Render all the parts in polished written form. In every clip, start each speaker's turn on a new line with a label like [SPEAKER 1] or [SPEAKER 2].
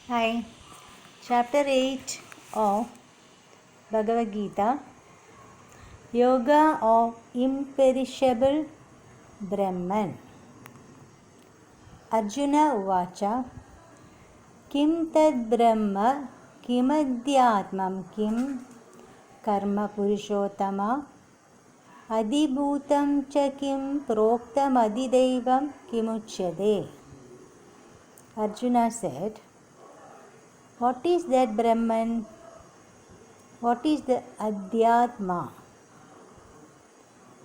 [SPEAKER 1] Hi, Chapter 8 of Bhagavad Gita, Yoga of Imperishable Brahman. Arjuna Uvacha, Kim tad Brahma, Kimadhyatmam Kim, Karma Purushottama, Adibhutam cha Kim, Proktam Adidaivam Kimuchyade. Arjuna said, what is that Brahman? What is the Adhyatma?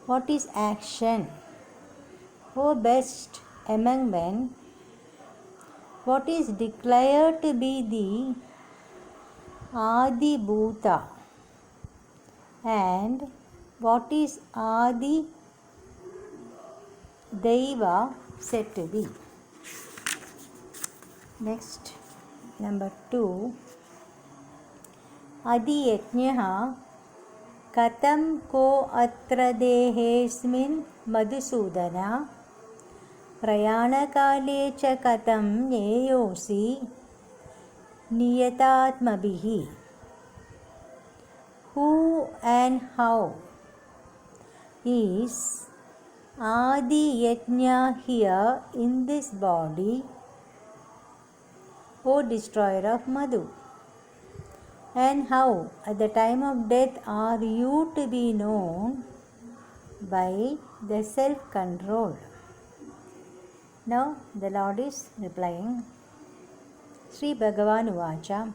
[SPEAKER 1] What is action? O best among men, what is declared to be the Adi Bhuta and what is Adi Deva said to be? Next, number 2. Adi Yajnaha Katam ko atra dehesmin Madhusudana Prayanakale cha katam neyosi niyatatmabhihi. Who and how is Adi Yajna here in this body, O destroyer of Madhu? And how at the time of death are you to be known by the self-control? Now the Lord is replying, Sri Bhagavan Uvacha,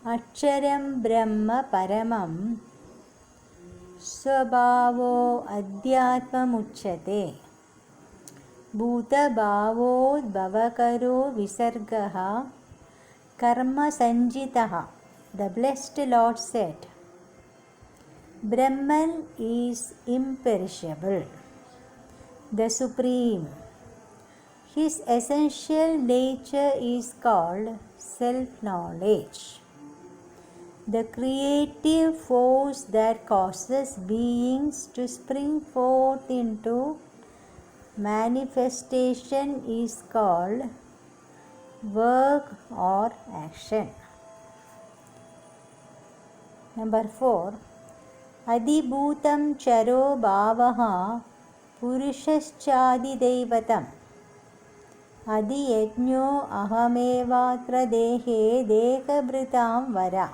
[SPEAKER 1] Aksharam Brahma Paramam Swabhavo Adhyatmam Uchyate Bhuta Bhavo Bhavakaro Visargaha Karma Sanjitaha. The blessed Lord said, Brahman is imperishable, the supreme. His essential nature is called self-knowledge, the creative force that causes beings to spring forth into manifestation is called work or action. Number 4. Adibhutam charo bhavaha purushashchadidevatam Adi yajno ahamevatra dehe dekabhritam vara.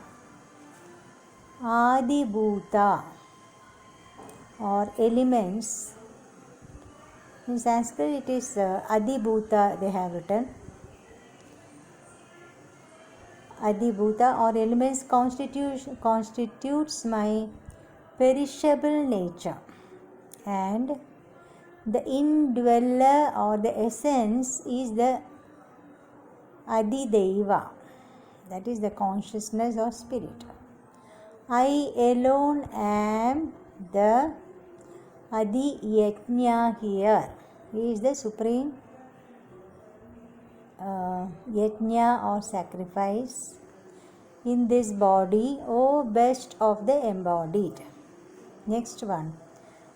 [SPEAKER 1] Adi Bhuta or elements. In Sanskrit it is Adi Bhuta they have written. Adi Bhuta or elements constitutes my perishable nature, and the indweller or the essence is the Adideva, that is the consciousness or spirit. I alone am the Adi Yajna here. He is the supreme Yajna or sacrifice in this body, O best of the embodied. Next one.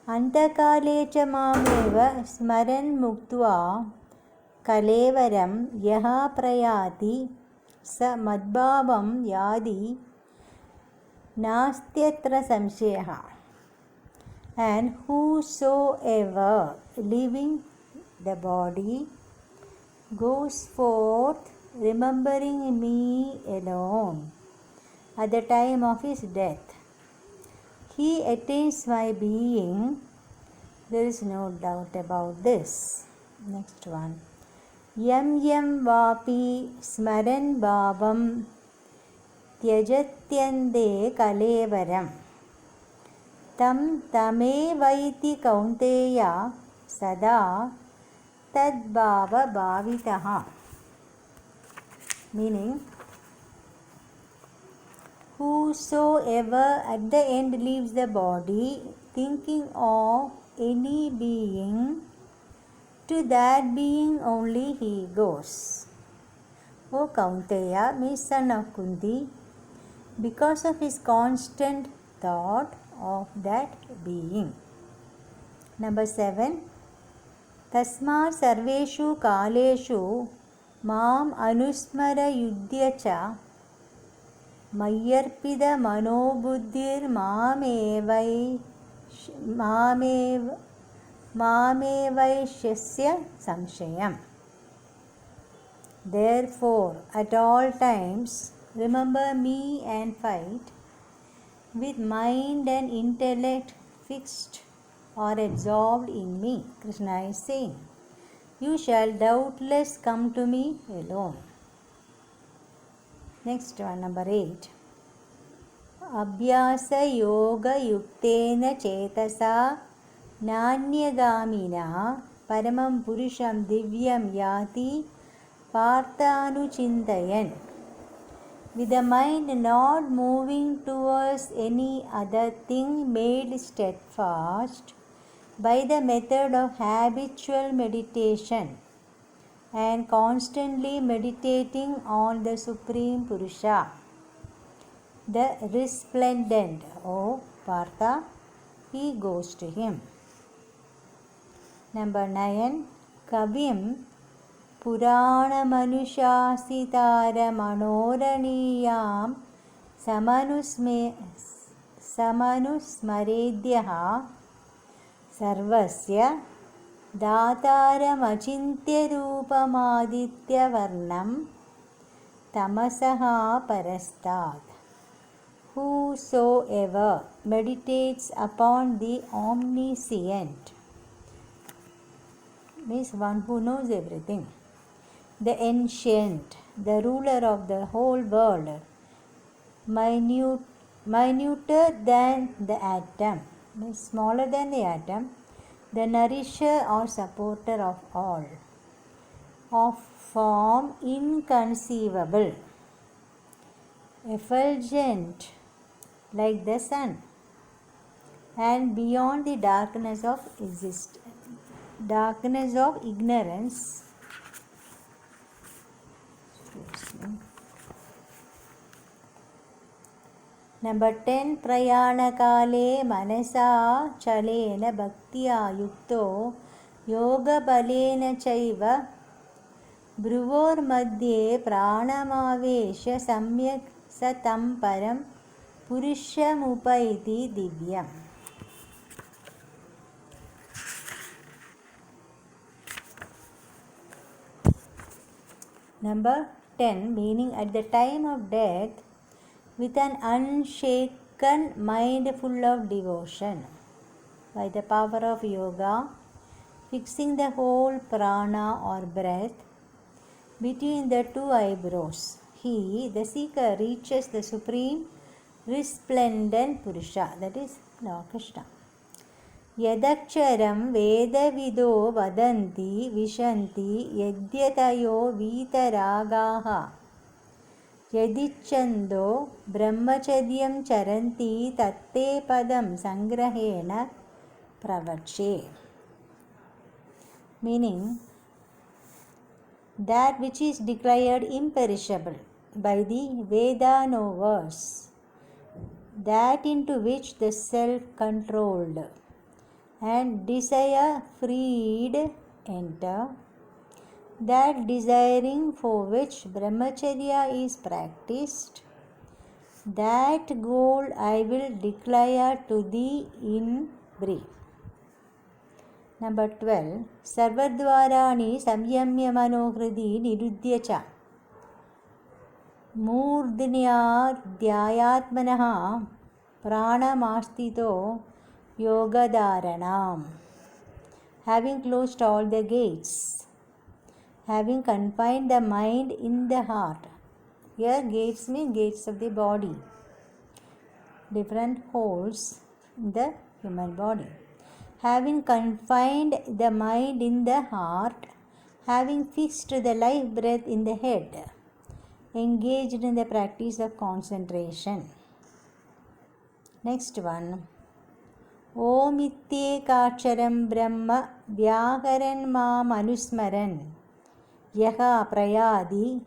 [SPEAKER 1] Antakale cha mameva smaran muktva kalevaram yaha prayati sa madbhavam yadi nastyatra samsheha. And whosoever leaving the body goes forth remembering me alone at the time of his death, he attains my being. There is no doubt about this. Next one. Yam yam vapi smaran bhavam tyajatyande kalevaram tam tamevaiti kaunteya sada tadbhava bhavitaha. Meaning, whosoever at the end leaves the body thinking of any being, to that being only he goes. O Kaunteya, means son of Kunti, because of his constant thought of that being. Number 7. Tasma sarveshu kaleshu माम् अनुस्मरयुध्य च मामेवैष्यस्य संशयम्. Therefore, at all times, remember me and fight with mind and intellect fixed or absorbed in me. Krishna is saying, you shall doubtless come to me alone. Next one, number 8. Abhyasa yoga yuktena chetasa nanyagāmina paramam purusham divyam yati parthanuchintayan. With the mind not moving towards any other thing made steadfast by the method of habitual meditation and constantly meditating on the Supreme Purusha, the resplendent, O Partha, he goes to him. Number 9. Kavim पुराणमनुशासितारमणोरणीयां समनुस्मरेद्यः सर्वस्य दातारमचिन्त्यरूपमादित्यवर्णं तमसः परस्तात्. Whosoever meditates upon the omniscient, means one who knows everything, the ancient, the ruler of the whole world, minuter than the atom, means smaller than the atom, the nourisher or supporter of all, of form inconceivable, effulgent like the sun, and beyond the darkness of ignorance. Number 10. Prayanakale manasa chalena bhaktiya yukto yoga balena chaiva bruvor madhye pranamavesha samyak satam param purushamupaiti divyam. Number 10. Meaning, at the time of death, with an unshaken mind full of devotion, by the power of yoga, fixing the whole prana or breath between the two eyebrows, he, the seeker, reaches the supreme resplendent Purusha, that is Lord Krishna. Yadaksharam vedavido vadanti vishanti yadyatayo vitaragaha yadichando brahmacharyam charanti tatte padam sangrahena pravache. Meaning, that which is declared imperishable by the Veda knowers, that into which the self-controlled and desire-freed enter, that desiring for which brahmacharya is practiced, that goal I will declare to thee in brief. Number 12. Sarvadvarani samyamya manohridi nirudhya cha मूर्धन्या ध्यायात्मनः प्राणमास्थितो योगधारणam. Having closed all the gates, having confined the mind in the heart. Here gates mean gates of the body, different holes in the human body. Having confined the mind in the heart, having fixed the life breath in the head, engaged in the practice of concentration. Next one. Om ityekaksharam brahma vyaharan mam anusmaran yaha prayadi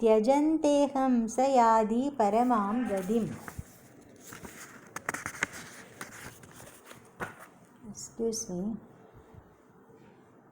[SPEAKER 1] tyajanteham sayadi paramam gadim. Excuse me.